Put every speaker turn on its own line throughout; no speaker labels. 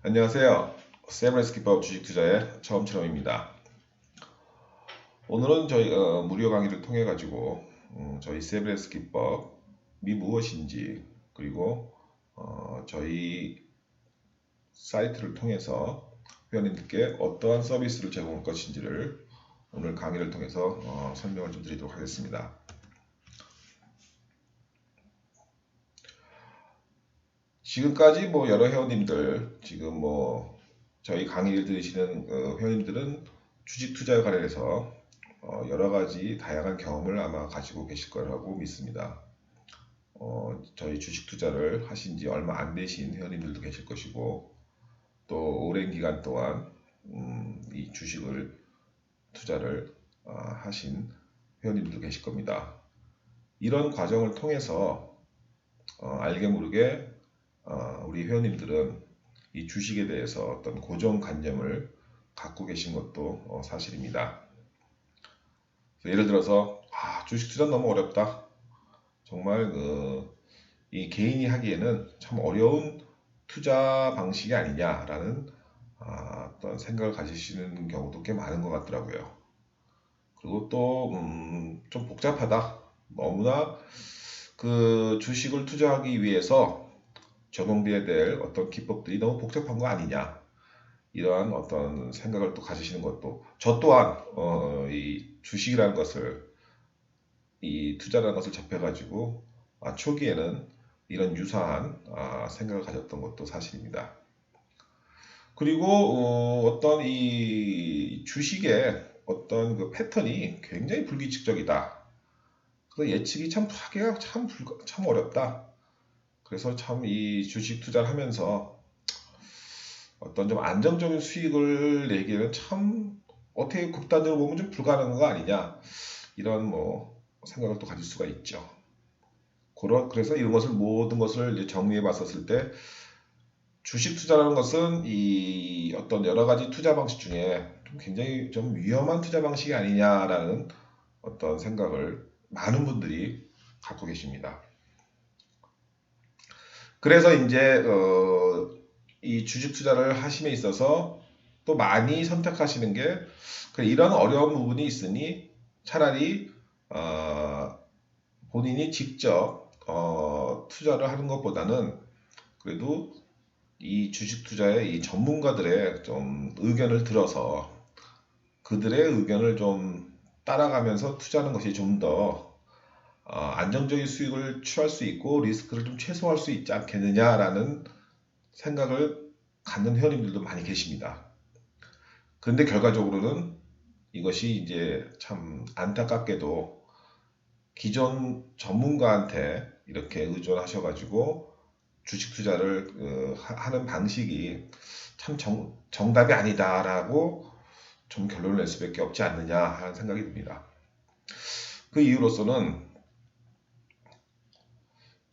안녕하세요. 세브레스키법 주식투자의 처음처럼입니다. 오늘은 저희 무료 강의를 통해 가지고 저희 세브레스키법이 무엇인지, 그리고 저희 사이트를 통해서 회원님들께 어떠한 서비스를 제공할 것인지를 오늘 강의를 통해서 설명을 좀 드리도록 하겠습니다. 지금까지 여러 회원님들, 지금 저희 강의를 들으시는 회원님들은 주식 투자에 관련해서 여러 가지 다양한 경험을 아마 가지고 계실 거라고 믿습니다. 저희 주식 투자를 하신 지 얼마 안 되신 회원님들도 계실 것이고, 또 오랜 기간 동안 이 주식을 투자를 하신 회원님들도 계실 겁니다. 이런 과정을 통해서 알게 모르게 우리 회원님들은 이 주식에 대해서 어떤 고정관념을 갖고 계신 것도 사실입니다. 예를 들어서 주식 투자 너무 어렵다. 정말 이 개인이 하기에는 참 어려운 투자 방식이 아니냐라는 어떤 생각을 가지시는 경우도 꽤 많은 것 같더라고요. 그리고 또 좀 복잡하다. 너무나 그 주식을 투자하기 위해서 적용돼야 될 어떤 기법들이 너무 복잡한 거 아니냐, 이러한 어떤 생각을 또 가지시는 것도, 저 또한 이 주식이라는 것을, 이 투자라는 것을 접해가지고 초기에는 이런 유사한 생각을 가졌던 것도 사실입니다. 그리고 어떤 이 주식의 어떤 그 패턴이 굉장히 불규칙적이다. 그래서 예측이 참 하기가 참 어렵다. 그래서 참 이 주식 투자를 하면서 어떤 좀 안정적인 수익을 내기에는 참 어떻게 극단적으로 보면 좀 불가능한 거 아니냐, 이런 생각을 또 가질 수가 있죠. 그래서 이런 것을, 모든 것을 이제 정리해 봤었을 때 주식 투자라는 것은 이 어떤 여러 가지 투자 방식 중에 좀 굉장히 좀 위험한 투자 방식이 아니냐라는 어떤 생각을 많은 분들이 갖고 계십니다. 그래서 이제 이 주식 투자를 하심에 있어서 또 많이 선택하시는 게, 이런 어려운 부분이 있으니 차라리 본인이 직접 투자를 하는 것보다는 그래도 이 주식 투자의 이 전문가들의 좀 의견을 들어서 그들의 의견을 좀 따라가면서 투자하는 것이 좀 더 안정적인 수익을 취할 수 있고 리스크를 좀 최소화할 수 있지 않겠느냐라는 생각을 갖는 회원님들도 많이 계십니다. 그런데 결과적으로는 이것이 이제 참 안타깝게도 기존 전문가한테 이렇게 의존하셔가지고 주식 투자를 하는 방식이 참 정답이 아니다라고 좀 결론을 낼 수밖에 없지 않느냐 하는 생각이 듭니다. 그 이유로서는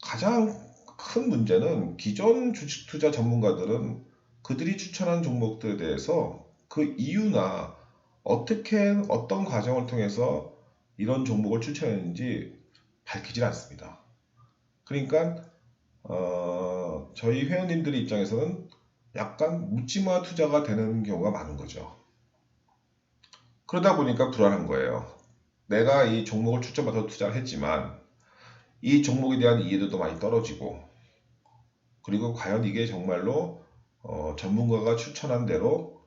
가장 큰 문제는 기존 주식 투자 전문가들은 그들이 추천한 종목들에 대해서 그 이유나 어떤 과정을 통해서 이런 종목을 추천했는지 밝히질 않습니다. 그러니까 저희 회원님들의 입장에서는 약간 묻지마 투자가 되는 경우가 많은 거죠. 그러다 보니까 불안한 거예요. 내가 이 종목을 추천받아서 투자를 했지만 이 종목에 대한 이해도도 많이 떨어지고, 그리고 과연 이게 정말로 전문가가 추천한 대로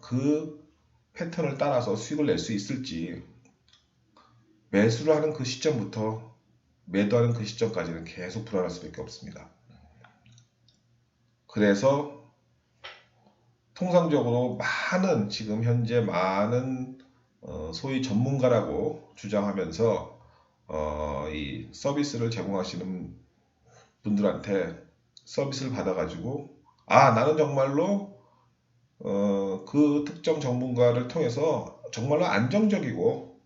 그 패턴을 따라서 수익을 낼 수 있을지, 매수를 하는 그 시점부터 매도하는 그 시점까지는 계속 불안할 수밖에 없습니다. 그래서 통상적으로 지금 현재 많은 소위 전문가라고 주장하면서 이 서비스를 제공하시는 분들한테 서비스를 받아가지고 나는 정말로 그 특정 전문가를 통해서 정말로 안정적이고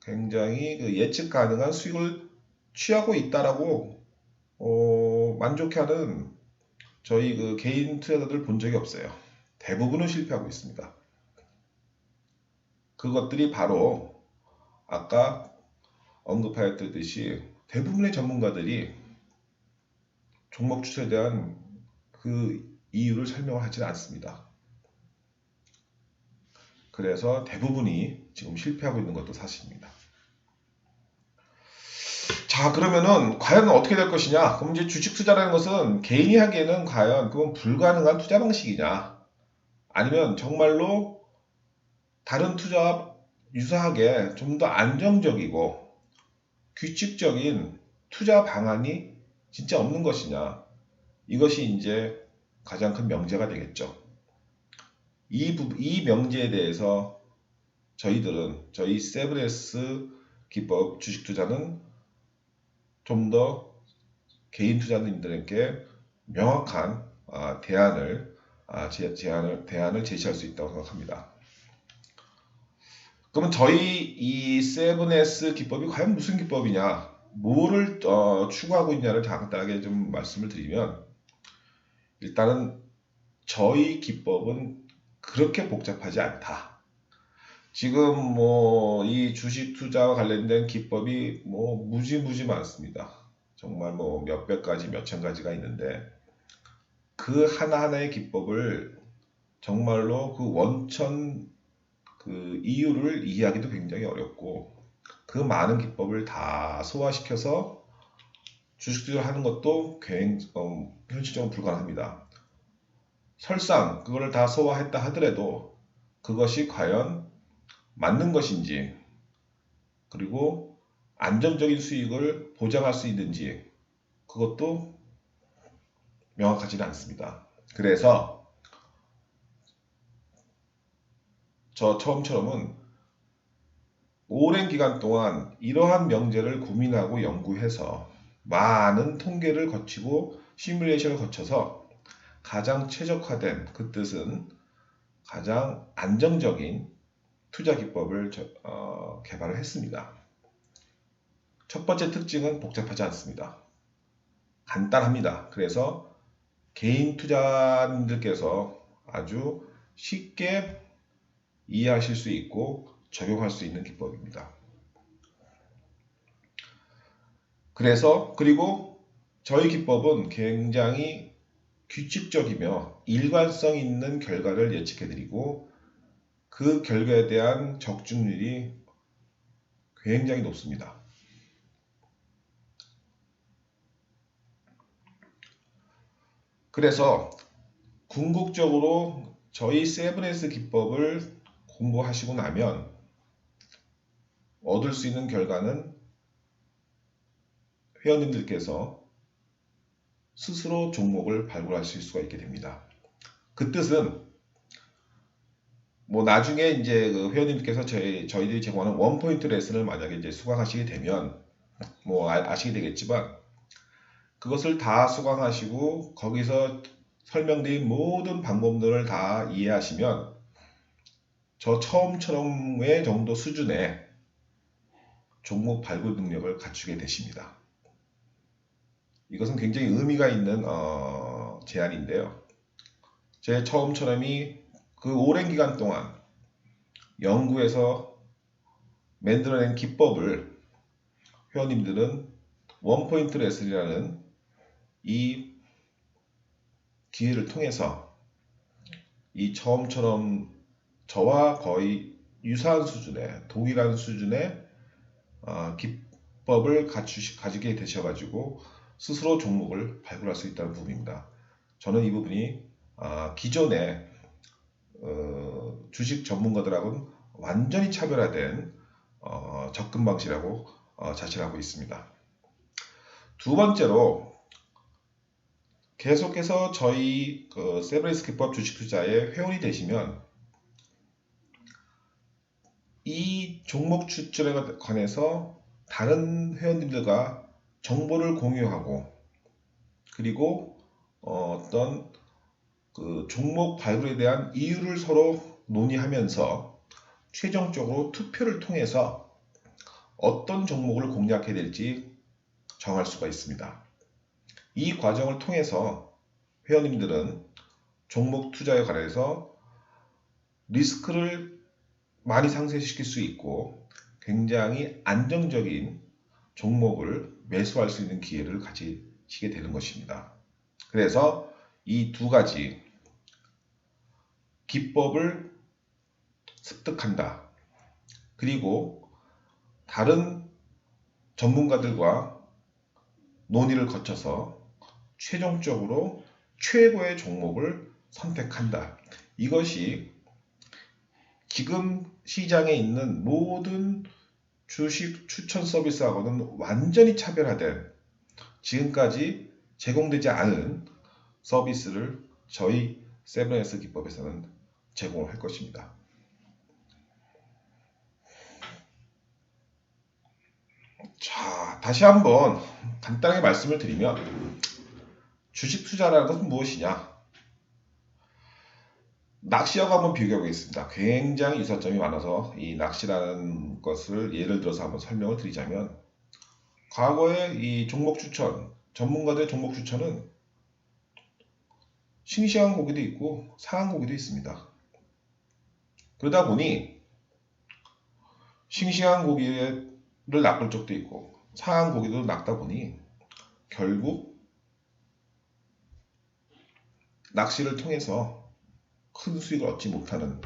굉장히 그 예측 가능한 수익을 취하고 있다라고 만족해하는 저희 그 개인 투자자들 본 적이 없어요. 대부분은 실패하고 있습니다. 그것들이 바로 아까 언급하였듯이 대부분의 전문가들이 종목 추천에 대한 그 이유를 설명을 하지는 않습니다. 그래서 대부분이 지금 실패하고 있는 것도 사실입니다. 자, 그러면은 과연 어떻게 될 것이냐? 그럼 이제 주식 투자라는 것은 개인이 하기에는 과연 그건 불가능한 투자 방식이냐? 아니면 정말로 다른 투자와 유사하게 좀 더 안정적이고 규칙적인 투자 방안이 진짜 없는 것이냐? 이것이 이제 가장 큰 명제가 되겠죠. 이 명제에 대해서 저희 세븐S 기법 주식 투자는 좀 더 개인 투자자님들에게 명확한 대안을 제시할 수 있다고 생각합니다. 그러면 저희 이 세븐S 기법이 과연 무슨 기법이냐, 뭐를 추구하고 있냐를 간단하게 좀 말씀을 드리면, 일단은 저희 기법은 그렇게 복잡하지 않다. 지금 뭐 이 주식 투자와 관련된 기법이 뭐 무지 많습니다. 정말 뭐 몇백 가지, 몇천 가지가 있는데 그 하나하나의 기법을 정말로 그 원천 그 이유를 이해하기도 굉장히 어렵고, 그 많은 기법을 다 소화시켜서 주식 투자를 하는 것도 현실적으로 불가능합니다. 설상 그거를 다 소화했다 하더라도 그것이 과연 맞는 것인지, 그리고 안정적인 수익을 보장할 수 있는지, 그것도 명확하지는 않습니다. 그래서 저 처음처럼은 오랜 기간 동안 이러한 명제를 고민하고 연구해서 많은 통계를 거치고 시뮬레이션을 거쳐서 가장 최적화된, 그 뜻은 가장 안정적인 투자 기법을 개발을 했습니다. 첫 번째 특징은 복잡하지 않습니다. 간단합니다. 그래서 개인 투자님들께서 아주 쉽게 이해하실 수 있고 적용할 수 있는 기법입니다. 그리고 저희 기법은 굉장히 규칙적이며 일관성 있는 결과를 예측해드리고 그 결과에 대한 적중률이 굉장히 높습니다. 그래서 궁극적으로 저희 세븐S 기법을 공부하시고 나면 얻을 수 있는 결과는 회원님들께서 스스로 종목을 발굴하실 수가 있게 됩니다. 그 뜻은 뭐 나중에 이제 그 회원님께서 저희들이 제공하는 원포인트 레슨을 만약에 이제 수강하시게 되면 뭐 아시게 되겠지만, 그것을 다 수강하시고 거기서 설명드린 모든 방법들을 다 이해하시면 저 처음처럼의 정도 수준의 종목 발굴 능력을 갖추게 되십니다. 이것은 굉장히 의미가 있는 제안인데요. 제 처음처럼이 그 오랜 기간 동안 연구해서 만들어낸 기법을 회원님들은 원포인트 레슨이라는 이 기회를 통해서 이 처음처럼 저와 거의 유사한 수준의, 동일한 수준의 기법을 가지게 되셔가지고 스스로 종목을 발굴할 수 있다는 부분입니다. 저는 이 부분이 기존의 주식 전문가들하고는 완전히 차별화된 접근 방식이라고 자신하고 있습니다. 두 번째로, 계속해서 저희 세븐S 기법 주식 투자의 회원이 되시면 이 종목 추천에 관해서 다른 회원님들과 정보를 공유하고, 그리고 어떤 그 종목 발굴에 대한 이유를 서로 논의하면서 최종적으로 투표를 통해서 어떤 종목을 공략해야 될지 정할 수가 있습니다. 이 과정을 통해서 회원님들은 종목 투자에 관해서 리스크를 많이 상쇄시킬 수 있고 굉장히 안정적인 종목을 매수할 수 있는 기회를 가지시게 되는 것입니다. 그래서 이 두 가지 기법을 습득한다. 그리고 다른 전문가들과 논의를 거쳐서 최종적으로 최고의 종목을 선택한다. 이것이 지금 시장에 있는 모든 주식 추천 서비스하고는 완전히 차별화된 지금까지 제공되지 않은 서비스를 저희 세븐S 기법에서는 제공을 할 것입니다. 자, 다시 한번 간단하게 말씀을 드리면 주식 투자라는 것은 무엇이냐? 낚시하고 한번 비교해 보겠습니다. 굉장히 유사점이 많아서 이 낚시라는 것을 예를 들어서 한번 설명을 드리자면 과거에 이 종목 추천, 전문가들의 종목 추천은 싱싱한 고기도 있고 상한 고기도 있습니다. 그러다 보니 싱싱한 고기를 낚을 적도 있고 상한 고기도 낚다 보니 결국 낚시를 통해서 큰 수익을 얻지 못하는,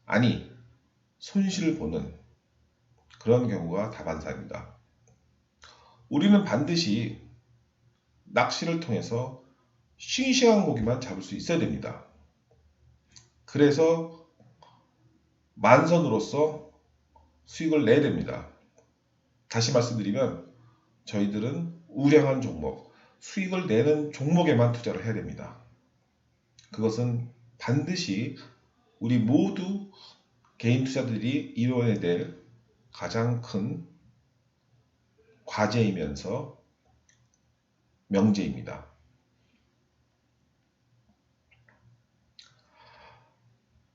아니 손실을 보는 그런 경우가 다반사입니다. 우리는 반드시 낚시를 통해서 싱싱한 고기만 잡을 수 있어야 됩니다. 그래서 만선으로서 수익을 내야 됩니다. 다시 말씀드리면 저희들은 우량한 종목, 수익을 내는 종목에만 투자를 해야 됩니다. 그것은 반드시 우리 모두 개인 투자들이 이뤄내야 될 가장 큰 과제이면서 명제입니다.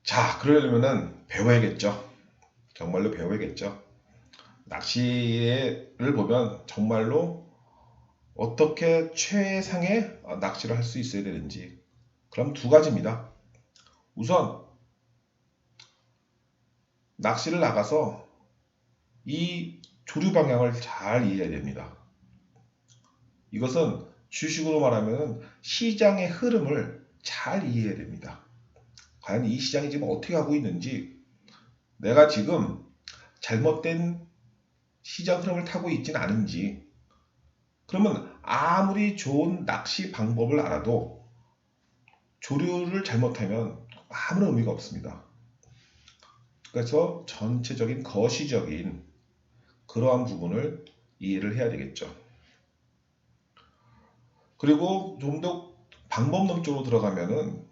자, 그러려면은 배워야겠죠. 정말로 배워야겠죠. 낚시를 보면 정말로 어떻게 최상의 낚시를 할 수 있어야 되는지, 그럼 두 가지입니다. 우선 낚시를 나가서 이 조류 방향을 잘 이해해야 됩니다. 이것은 주식으로 말하면 시장의 흐름을 잘 이해해야 됩니다. 과연 이 시장이 지금 어떻게 하고 있는지, 내가 지금 잘못된 시장 흐름을 타고 있지는 않은지. 그러면 아무리 좋은 낚시 방법을 알아도 조류를 잘못하면 아무런 의미가 없습니다. 그래서 전체적인 거시적인 그러한 부분을 이해를 해야 되겠죠. 그리고 좀 더 방법론적으로 들어가면은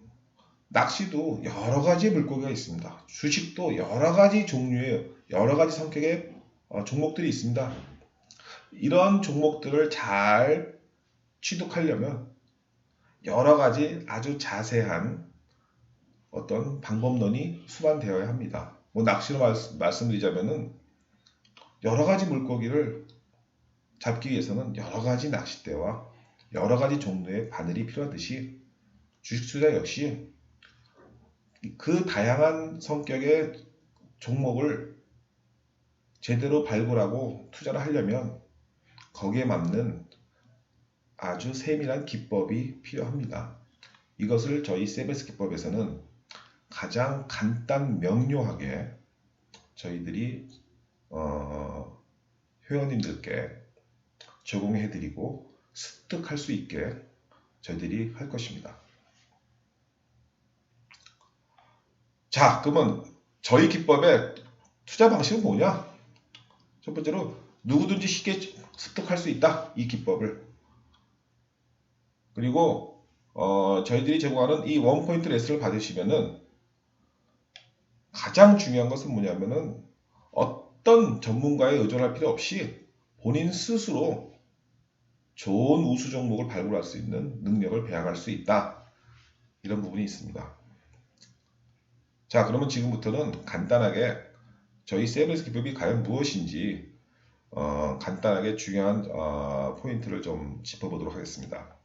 낚시도 여러 가지 물고기가 있습니다. 주식도 여러 가지 종류의 여러 가지 성격의 종목들이 있습니다. 이런 종목들을 잘 취득하려면 여러 가지 아주 자세한 어떤 방법론이 수반되어야 합니다. 뭐 낚시로 말씀드리자면은 여러 가지 물고기를 잡기 위해서는 여러 가지 낚싯대와 여러 가지 종류의 바늘이 필요하듯이 주식 투자 역시 그 다양한 성격의 종목을 제대로 발굴하고 투자를 하려면 거기에 맞는 아주 세밀한 기법이 필요합니다. 이것을 저희 세베스 기법에서는 가장 간단 명료하게 저희들이 회원님들께 제공해드리고 습득할 수 있게 저희들이 할 것입니다. 자, 그러면 저희 기법의 투자 방식은 뭐냐? 첫 번째로 누구든지 쉽게 습득할 수 있다. 이 기법을. 그리고 저희들이 제공하는 이 원포인트 레슨을 받으시면은 가장 중요한 것은 뭐냐면은 어떤 전문가에 의존할 필요 없이 본인 스스로 좋은 우수 종목을 발굴할 수 있는 능력을 배양할 수 있다. 이런 부분이 있습니다. 자, 그러면 지금부터는 간단하게 저희 세븐스 기법이 과연 무엇인지 간단하게 중요한 포인트를 좀 짚어보도록 하겠습니다.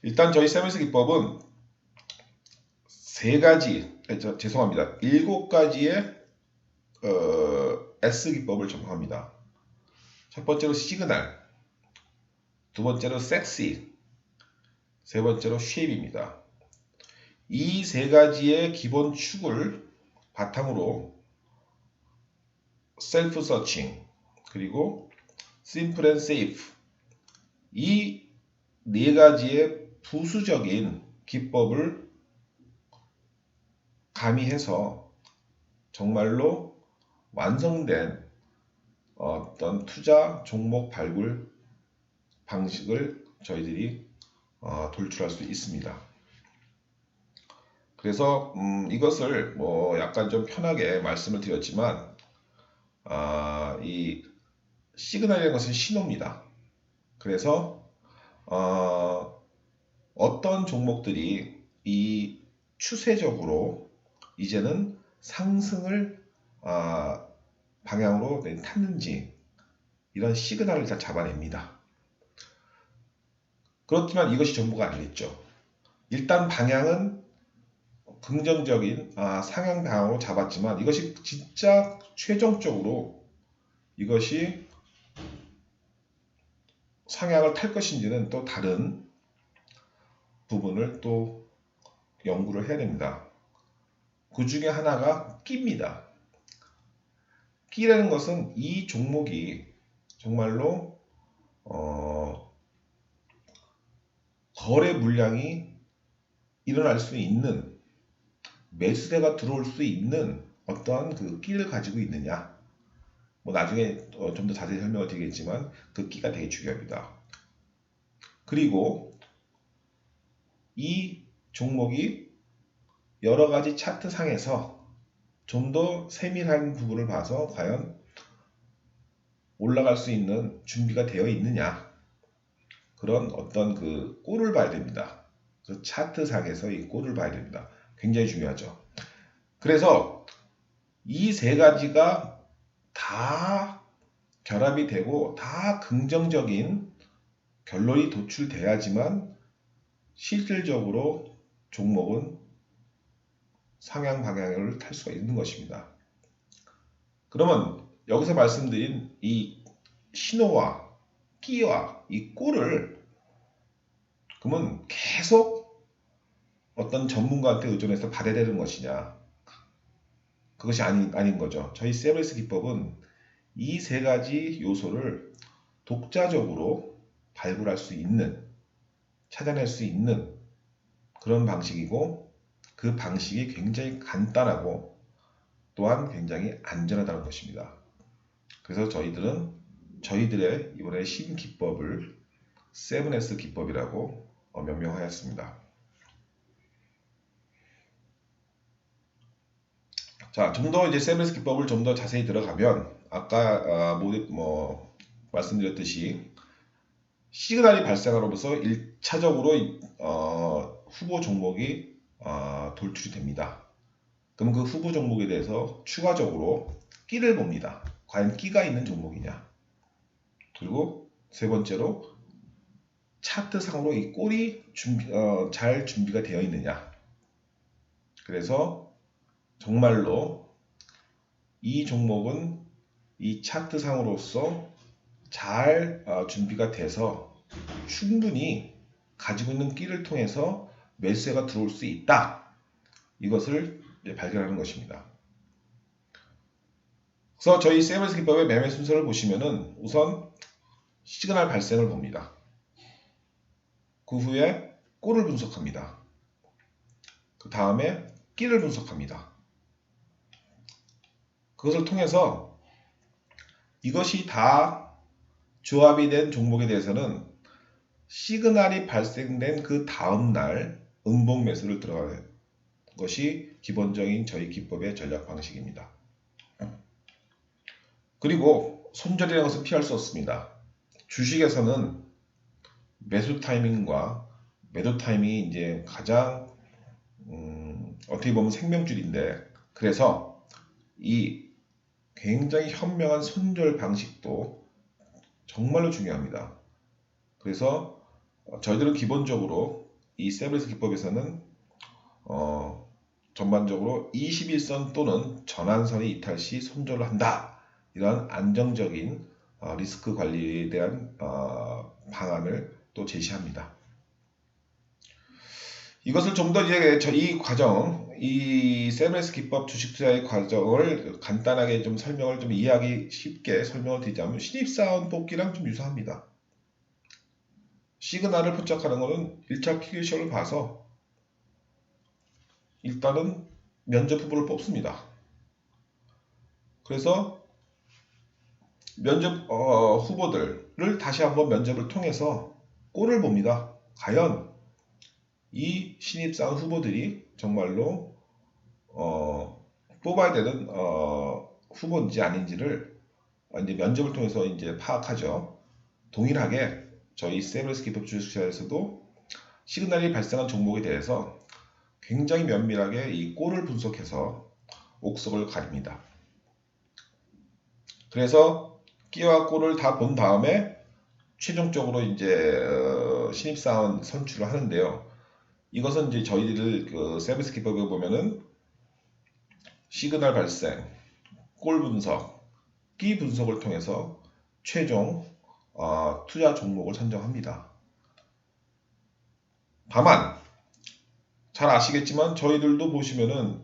일단 저희 세븐스 기법은 죄송합니다. 7가지의 S 기법을 적용합니다. 첫 번째로 시그널, 두 번째로 섹시, 세 번째로 쉐입입니다. 이 세 가지의 기본 축을 바탕으로 셀프 서칭 그리고 심플 앤 세이프 이 네 가지의 부수적인 기법을 가미해서 정말로 완성된 어떤 투자 종목 발굴 방식을 저희들이 돌출할 수 있습니다. 그래서 이것을 뭐 약간 좀 편하게 말씀을 드렸지만 이 시그널이라는 것은 신호입니다. 그래서 어떤 종목들이 이 추세적으로 이제는 상승을 방향으로 탔는지 이런 시그널을 다 잡아냅니다. 그렇지만 이것이 전부가 아니겠죠. 일단 방향은 긍정적인 상향 방향으로 잡았지만 이것이 진짜 최종적으로 이것이 상향을 탈 것인지는 또 다른 부분을 또 연구를 해야 됩니다. 그 중에 하나가 끼입니다. 끼라는 것은 이 종목이 정말로 거래 물량이 일어날 수 있는 매수세가 들어올 수 있는 어떠한 그 끼를 가지고 있느냐. 뭐 나중에 좀 더 자세히 설명을 드리겠지만 그 끼가 되게 중요합니다. 그리고 이 종목이 여러 가지 차트 상에서 좀 더 세밀한 부분을 봐서 과연 올라갈 수 있는 준비가 되어 있느냐. 그런 어떤 그 꼴을 봐야 됩니다. 그래서 차트 상에서 이 꼴을 봐야 됩니다. 굉장히 중요하죠. 그래서 이 세 가지가 다 결합이 되고 다 긍정적인 결론이 도출돼야지만 실질적으로 종목은 상향 방향을 탈 수가 있는 것입니다. 그러면 여기서 말씀드린 이 신호와 끼와 이 꼴을 그러면 계속 어떤 전문가한테 의존해서 받아야 되는 것이냐? 그것이 아닌 거죠. 저희 세브레스 기법은 이 세 가지 요소를 독자적으로 발굴할 수 있는, 찾아낼 수 있는 그런 방식이고 그 방식이 굉장히 간단하고 또한 굉장히 안전하다는 것입니다. 그래서 저희들의 이번에 신기법을 7S 기법이라고 명명하였습니다. 자, 좀 더 이제 7S 기법을 좀 더 자세히 들어가면 아까 말씀드렸듯이 시그널이 발생하로부터 1차적으로 후보 종목이 돌출이 됩니다. 그럼 그 후보 종목에 대해서 추가적으로 끼를 봅니다. 과연 끼가 있는 종목이냐. 그리고 세 번째로 차트상으로 이 꼴이 잘 준비가 되어 있느냐. 그래서 정말로 이 종목은 이 차트상으로서 잘 준비가 돼서 충분히 가지고 있는 끼를 통해서 매수세가 들어올 수 있다. 이것을 발견하는 것입니다. 그래서 저희 세브레스 기법의 매매 순서를 보시면은 우선 시그널 발생을 봅니다. 그 후에 꼴을 분석합니다. 그 다음에 끼를 분석합니다. 그것을 통해서 이것이 다 조합이 된 종목에 대해서는 시그널이 발생된 그 다음날 음봉 매수를 들어가는 것이 기본적인 저희 기법의 전략 방식입니다. 그리고 손절이라는 것은 피할 수 없습니다. 주식에서는 매수 타이밍과 매도 타이밍이 이제 가장 어떻게 보면 생명줄인데 그래서 이 굉장히 현명한 손절 방식도 정말로 중요합니다. 그래서 저희들은 기본적으로 이 세브레스 기법에서는 전반적으로 21선 또는 전환선이 이탈 시 손절을 한다. 이런 안정적인 리스크 관리에 대한 방안을 또 제시합니다. 이것을 좀 더 이제 이 과정, 이 세브란스 기법 주식 투자의 과정을 간단하게 좀 설명을 좀 이해하기 쉽게 설명을 드리자면 신입사원 뽑기랑 좀 유사합니다. 시그널을 포착하는 것은 1차 필기 시험을 봐서 일단은 면접 후보를 뽑습니다. 그래서 면접 후보들을 다시 한번 면접을 통해서 꼴을 봅니다. 과연 이 신입사원 후보들이 정말로 뽑아야 되는 후보인지 아닌지를 이제 면접을 통해서 이제 파악하죠. 동일하게 저희 세브란스 기법 주식시장에서도 시그널이 발생한 종목에 대해서 굉장히 면밀하게 이 꼴을 분석해서 옥석을 가립니다. 그래서 끼와 꼴을 다 본 다음에 최종적으로 이제 신입사원 선출을 하는데요. 이것은 이제 저희들 그 세브란스 기법에 보면은 시그널 발생, 꼴 분석, 끼 분석을 통해서 최종 투자 종목을 선정합니다. 다만 잘 아시겠지만 저희들도 보시면은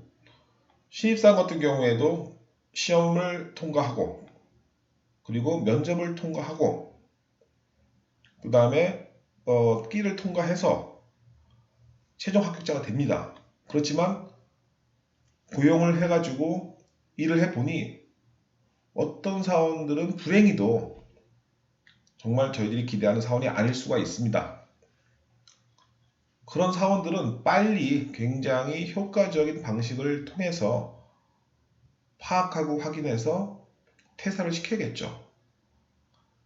신입사원 같은 경우에도 시험을 통과하고 그리고 면접을 통과하고 그 다음에 끼를 통과해서 최종 합격자가 됩니다. 그렇지만 고용을 해가지고 일을 해보니 어떤 사원들은 불행히도 정말 저희들이 기대하는 사원이 아닐 수가 있습니다. 그런 사원들은 빨리 굉장히 효과적인 방식을 통해서 파악하고 확인해서 퇴사를 시켜야겠죠.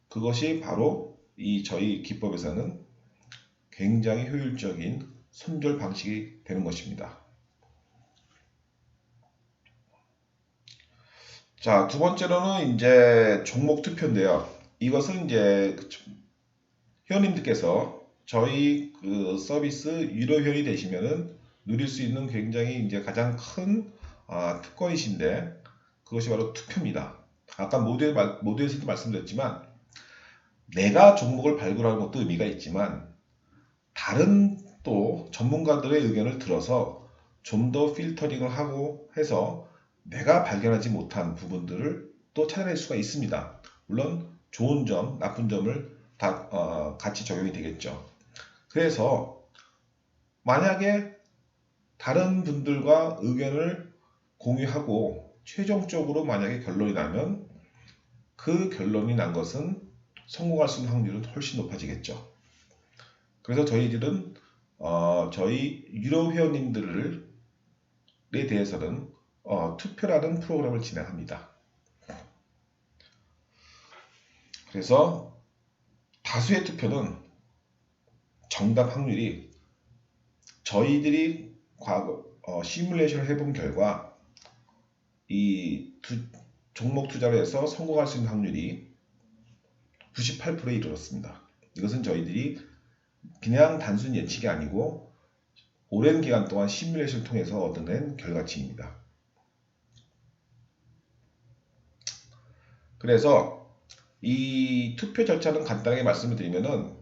그것이 바로 이 저희 기법에서는 굉장히 효율적인 손절 방식이 되는 것입니다. 자, 두 번째로는 이제 종목 투표인데요. 이것은 이제 회원님들께서 저희 그 서비스 유료 회원이 되시면은 누릴 수 있는 굉장히 이제 가장 큰 특권이신데 그것이 바로 투표입니다. 아까 모두에서도 말씀드렸지만 내가 종목을 발굴하는 것도 의미가 있지만 다른 또 전문가들의 의견을 들어서 좀 더 필터링을 하고 해서 내가 발견하지 못한 부분들을 또 찾아낼 수가 있습니다. 물론 좋은 점, 나쁜 점을 다 같이 적용이 되겠죠. 그래서 만약에 다른 분들과 의견을 공유하고 최종적으로 만약에 결론이 나면 그 결론이 난 것은 성공할 수 있는 확률은 훨씬 높아지겠죠. 그래서 저희들은 저희 유료 회원님들에 대해서는 투표라는 프로그램을 진행합니다. 그래서 다수의 투표는 정답 확률이 저희들이 과거 시뮬레이션을 해본 결과 이 종목 투자를 해서 성공할 수 있는 확률이 98%에 이르렀습니다. 이것은 저희들이 그냥 단순 예측이 아니고 오랜 기간 동안 시뮬레이션을 통해서 얻어낸 결과치입니다. 그래서 이 투표 절차는 간단하게 말씀을 드리면은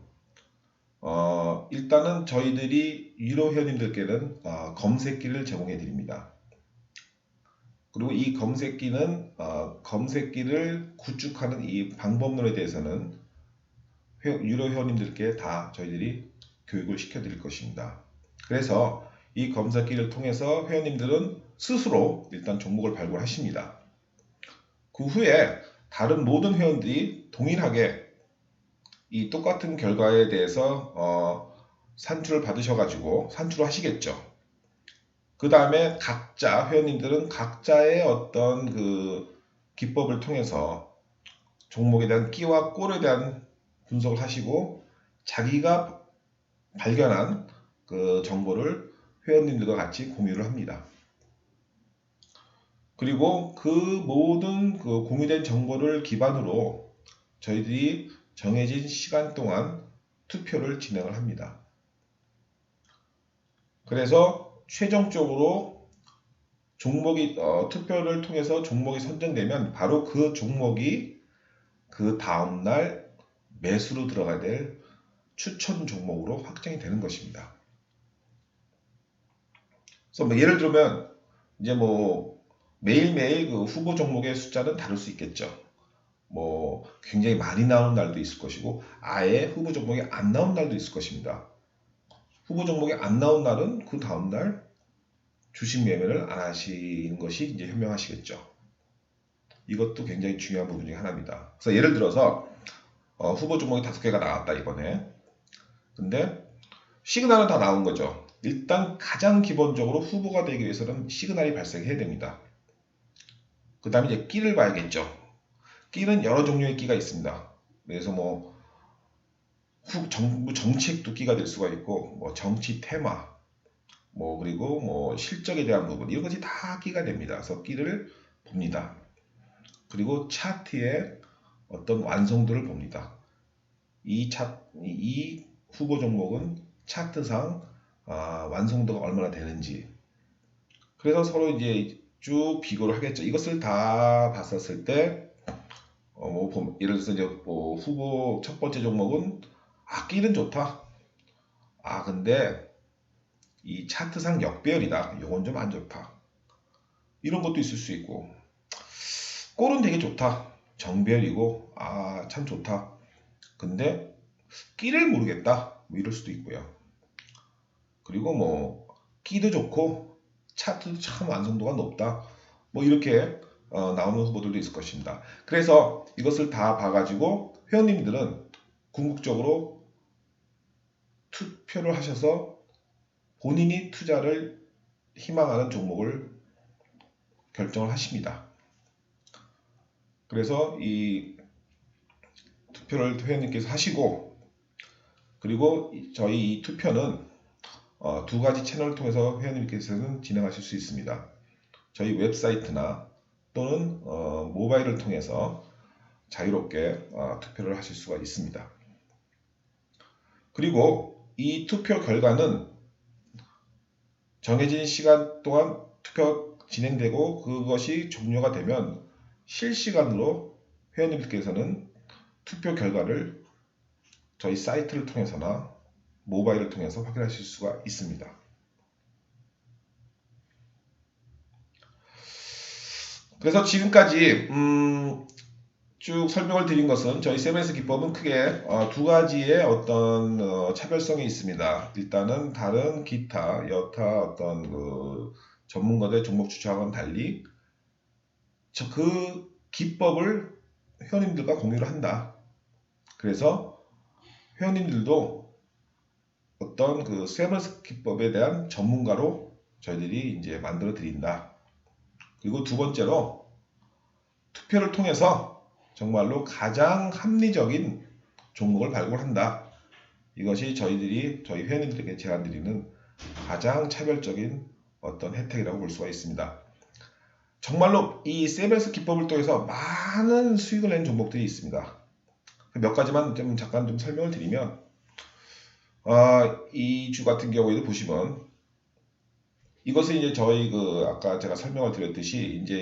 일단은 저희들이 유료 회원님들께는 검색기를 제공해 드립니다. 그리고 이 검색기는 검색기를 구축하는 이 방법론에 대해서는 유료 회원님들께 다 저희들이 교육을 시켜 드릴 것입니다. 그래서 이 검색기를 통해서 회원님들은 스스로 일단 종목을 발굴하십니다. 그 후에 다른 모든 회원들이 동일하게 이 똑같은 결과에 대해서 산출을 받으셔가지고 산출을 하시겠죠. 그 다음에 각자 회원님들은 각자의 어떤 그 기법을 통해서 종목에 대한 끼와 꼴에 대한 분석을 하시고 자기가 발견한 그 정보를 회원님들과 같이 공유를 합니다. 그리고 그 모든 그 공유된 정보를 기반으로 저희들이 정해진 시간 동안 투표를 진행을 합니다. 그래서 최종적으로 종목이 투표를 통해서 종목이 선정되면 바로 그 종목이 그 다음날 매수로 들어가야 될 추천 종목으로 확정이 되는 것입니다. 그래서 뭐 예를 들면 이제 뭐 매일매일 그 후보 종목의 숫자는 다를 수 있겠죠. 뭐 굉장히 많이 나오는 날도 있을 것이고 아예 후보 종목이 안 나온 날도 있을 것입니다. 후보 종목이 안 나온 날은 그 다음날 주식 매매를 안 하시는 것이 이제 현명하시겠죠. 이것도 굉장히 중요한 부분 중에 하나입니다. 그래서 예를 들어서 후보 종목이 5개가 나왔다 이번에. 근데 시그널은 다 나온 거죠. 일단 가장 기본적으로 후보가 되기 위해서는 시그널이 발생해야 됩니다. 그 다음에 이제 끼를 봐야겠죠. 끼는 여러 종류의 끼가 있습니다. 그래서 뭐 정부 정책도 끼가 될 수가 있고 뭐 정치 테마 뭐 그리고 뭐 실적에 대한 부분 이런 것이 다 끼가 됩니다. 그래서 끼를 봅니다. 그리고 차트의 어떤 완성도를 봅니다. 이 후보 종목은 차트상 완성도가 얼마나 되는지. 그래서 서로 이제 쭉 비교를 하겠죠. 이것을 다 봤었을 때, 예를 들어서 이제 뭐 후보 첫 번째 종목은 끼는 좋다. 근데 이 차트상 역배열이다. 이건 좀 안 좋다. 이런 것도 있을 수 있고, 꼴은 되게 좋다. 정배열이고, 참 좋다. 근데 끼를 모르겠다. 뭐 이럴 수도 있고요. 그리고 뭐 끼도 좋고 차트도 참 완성도가 높다. 뭐 이렇게 나오는 후보들도 있을 것입니다. 그래서 이것을 다 봐가지고 회원님들은 궁극적으로 투표를 하셔서 본인이 투자를 희망하는 종목을 결정을 하십니다. 그래서 이 투표를 회원님께서 하시고 그리고 저희 이 투표는 두 가지 채널을 통해서 회원님께서는 진행하실 수 있습니다. 저희 웹사이트나 또는 모바일을 통해서 자유롭게 투표를 하실 수가 있습니다. 그리고 이 투표 결과는 정해진 시간 동안 투표 진행되고 그것이 종료가 되면 실시간으로 회원님들께서는 투표 결과를 저희 사이트를 통해서나 모바일을 통해서 확인하실 수가 있습니다. 그래서 지금까지 쭉 설명을 드린 것은 저희 세븐스 기법은 크게 두 가지의 어떤 차별성이 있습니다. 일단은 다른 기타 여타 어떤 그 전문가들 종목 추천과는 달리 그 기법을 회원님들과 공유를 한다. 그래서 회원님들도 어떤 그 세븐스 기법에 대한 전문가로 저희들이 이제 만들어 드린다. 그리고 두 번째로 투표를 통해서 정말로 가장 합리적인 종목을 발굴한다. 이것이 저희 회원님들에게 제안드리는 가장 차별적인 어떤 혜택이라고 볼 수가 있습니다. 정말로 이 세븐스 기법을 통해서 많은 수익을 낸 종목들이 있습니다. 몇 가지만 잠깐 설명을 드리면 이 주 같은 경우에도 보시면 이것은 이제 저희 아까 제가 설명을 드렸듯이 이제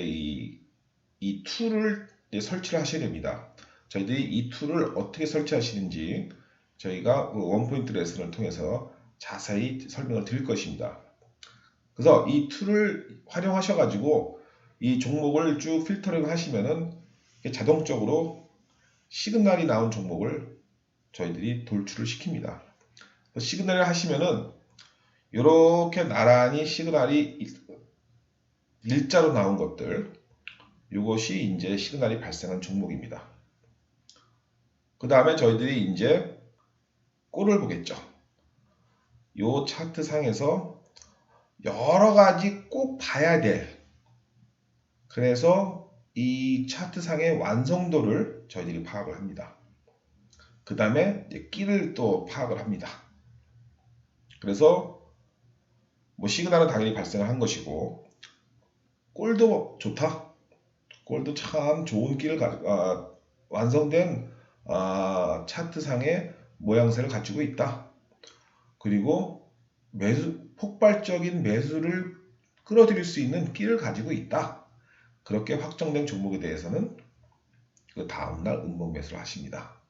이 툴을 설치를 하셔야 됩니다. 저희들이 이 툴을 어떻게 설치하시는지 저희가 원포인트 레슨을 통해서 자세히 설명을 드릴 것입니다. 그래서 이 툴을 활용하셔가지고 이 종목을 쭉 필터링 하시면은 자동적으로 시그널이 나온 종목을 저희들이 돌출을 시킵니다. 시그널을 하시면은 이렇게 나란히 시그널이 일자로 나온 것들 이것이 이제 시그널이 발생한 종목입니다. 그 다음에 저희들이 이제 꼴을 보겠죠. 이 차트 상에서 여러 가지 꼭 봐야 될 그래서 이 차트 상의 완성도를 저희들이 파악을 합니다. 그 다음에 끼를 또 파악을 합니다. 그래서 뭐 시그널은 당연히 발생을 한 것이고 꼴도 좋다. 꼴도 참 좋은 끼를 가지고 완성된 차트상의 모양새를 가지고 있다. 그리고 폭발적인 매수를 끌어들일 수 있는 끼를 가지고 있다. 그렇게 확정된 종목에 대해서는 그 다음날 음봉 매수를 하십니다.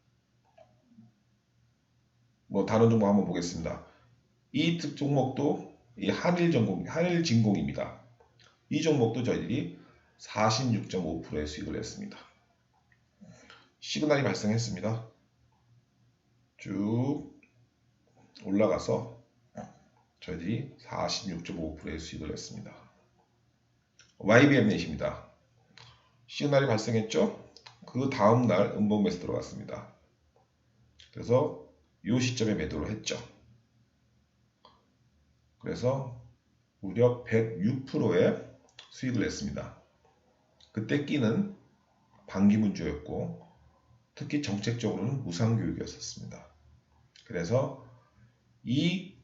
뭐 다른 종목 한번 보겠습니다. 이 종목도 이 한일 진공입니다. 이 종목도 저희들이 46.5%의 수익을 냈습니다. 시그널이 발생했습니다. 쭉 올라가서 저희들이 46.5%의 수익을 냈습니다. YBM넷입니다. 시그널이 발생했죠? 그 다음날 음봉 매수 들어갔습니다. 그래서 이 시점에 매도를 했죠. 그래서 무려 106%의 수익을 냈습니다. 그때 끼는 반기문주였고 특히 정책적으로는 무상교육이었습니다. 그래서 이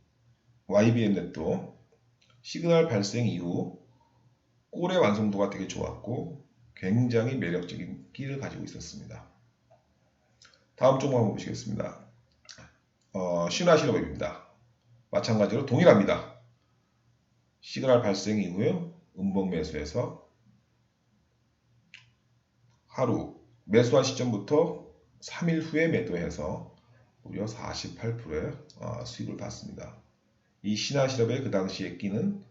YBM넷도 시그널 발생 이후 꼴의 완성도가 되게 좋았고 굉장히 매력적인 끼를 가지고 있었습니다. 다음 종목 한번 보시겠습니다. 신화실업입니다. 마찬가지로 동일합니다. 시그널 발생 이후에 음봉 매수해서 하루 매수한 시점부터 3일 후에 매도해서 무려 48%의 수익을 봤습니다. 이 신화실업의 그 당시에 끼는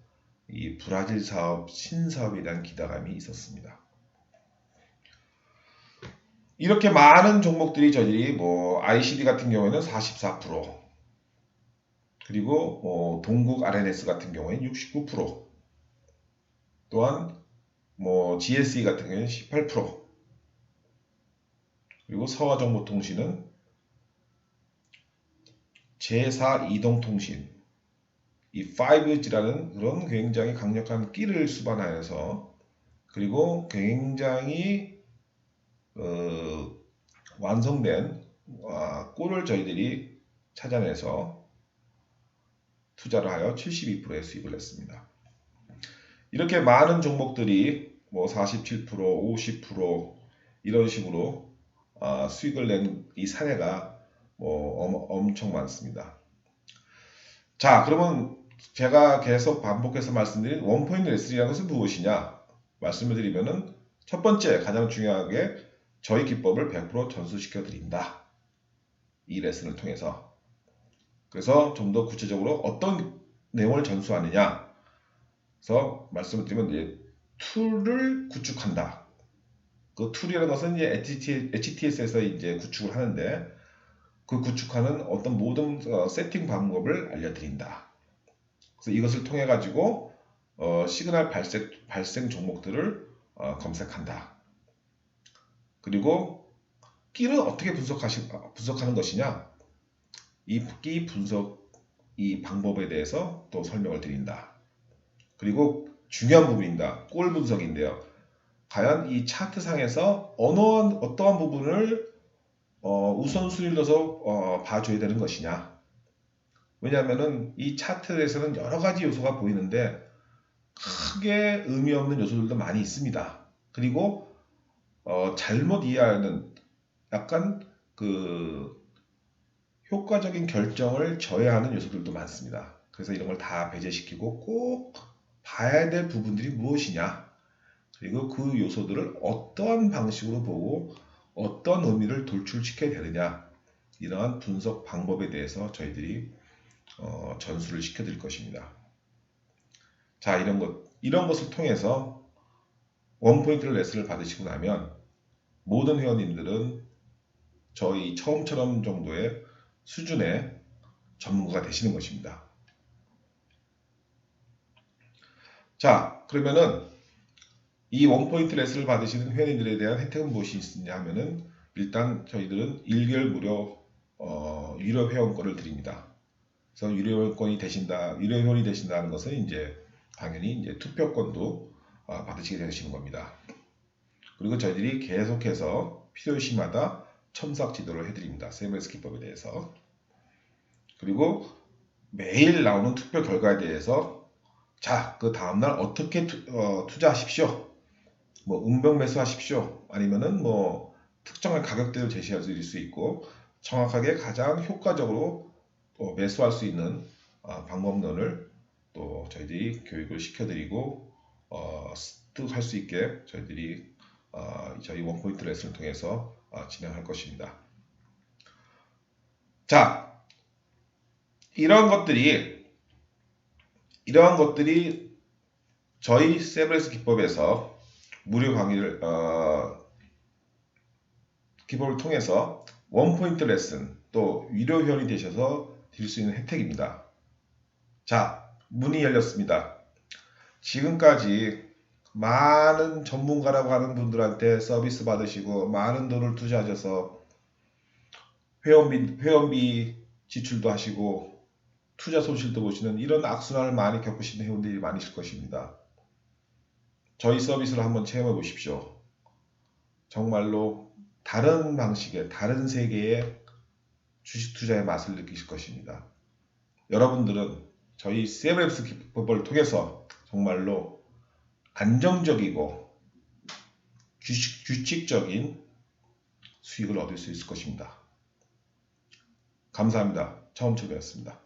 이 브라질 사업 신사업에 대한 기대감이 있었습니다. 이렇게 많은 종목들이 저희들이 ICD 같은 경우에는 44%, 그리고 동국 RNS 같은 경우에는 69%, 또한 GSE 같은 경우에는 18%, 그리고 서화정보통신은 제4이동통신, 이 5G라는 그런 굉장히 강력한 끼를 수반하여서, 그리고 굉장히 완성된 꼴을 저희들이 찾아내서 투자를 하여 72%의 수익을 냈습니다. 이렇게 많은 종목들이 47%, 50% 이런 식으로 수익을 낸 이 사례가 엄청 많습니다. 자, 그러면 제가 계속 반복해서 말씀드린 원포인트 레슨이라는 것은 무엇이냐 말씀을 드리면은 첫 번째 가장 중요하게 저희 기법을 100% 전수시켜 드린다. 이 레슨을 통해서. 그래서 좀 더 구체적으로 어떤 내용을 전수하느냐. 그래서 말씀을 드리면 이제 툴을 구축한다. 그 툴이라는 것은 이제 HTS에서 이제 구축을 하는데 그 구축하는 어떤 모든 세팅 방법을 알려드린다. 그래서 이것을 통해 가지고 시그널 발생 종목들을 검색한다. 그리고 끼는 어떻게 분석하는 것이냐? 이 끼 분석 이 방법에 대해서 또 설명을 드린다. 그리고 중요한 부분입니다. 꼴 분석인데요. 과연 이 차트상에서 어떠한 부분을 우선순위를 둬서 봐줘야 되는 것이냐? 왜냐하면은 이 차트에서는 여러 가지 요소가 보이는데 크게 의미 없는 요소들도 많이 있습니다. 그리고 잘못 이해하는 약간 그 효과적인 결정을 저해하는 요소들도 많습니다. 그래서 이런 걸 다 배제시키고 꼭 봐야 될 부분들이 무엇이냐, 그리고 그 요소들을 어떠한 방식으로 보고 어떤 의미를 돌출시켜야 되느냐, 이러한 분석 방법에 대해서 저희들이 전수를 시켜드릴 것입니다. 자, 이런 것을 통해서 원포인트 레슨을 받으시고 나면 모든 회원님들은 저희 처음처럼 정도의 수준의 전문가가 되시는 것입니다. 자, 그러면은 이 원포인트 레슨을 받으시는 회원님들에 대한 혜택은 무엇이 있느냐 하면은 일단 저희들은 1개월 무료 유료 회원권을 드립니다. 그래서 유료 회원이 되신다는 것은 이제 당연히 이제 투표권도 받으시게 되시는 겁니다. 그리고 저희들이 계속해서 필요시마다 첨삭 지도를 해드립니다. 세무에스 기법에 대해서. 그리고 매일 나오는 투표 결과에 대해서 자, 그 다음날 어떻게 투자하십시오. 음병 매수하십시오. 아니면은 특정한 가격대를 제시해 드릴 수 있고 정확하게 가장 효과적으로 매수할 수 있는 방법론을 또 저희들이 교육을 시켜드리고 습득할 수 있게 저희들이 저희 원포인트 레슨을 통해서 진행할 것입니다. 자, 이런 것들이 이러한 것들이 저희 세브란스 기법에서 무료 강의를 기법을 통해서 원포인트 레슨 또 유료 회원이 되셔서 드릴 수 있는 혜택입니다. 자, 문이 열렸습니다. 지금까지 많은 전문가라고 하는 분들한테 서비스 받으시고 많은 돈을 투자하셔서 회원비 지출도 하시고 투자 손실도 보시는 이런 악순환을 많이 겪으시는 회원들이 많으실 것입니다. 저희 서비스를 한번 체험해 보십시오. 정말로 다른 방식의 다른 세계의 주식 투자의 맛을 느끼실 것입니다. 여러분들은 저희 세브란스 기법을 통해서 정말로 안정적이고 규칙적인 수익을 얻을 수 있을 것입니다. 감사합니다. 처음 참여였습니다.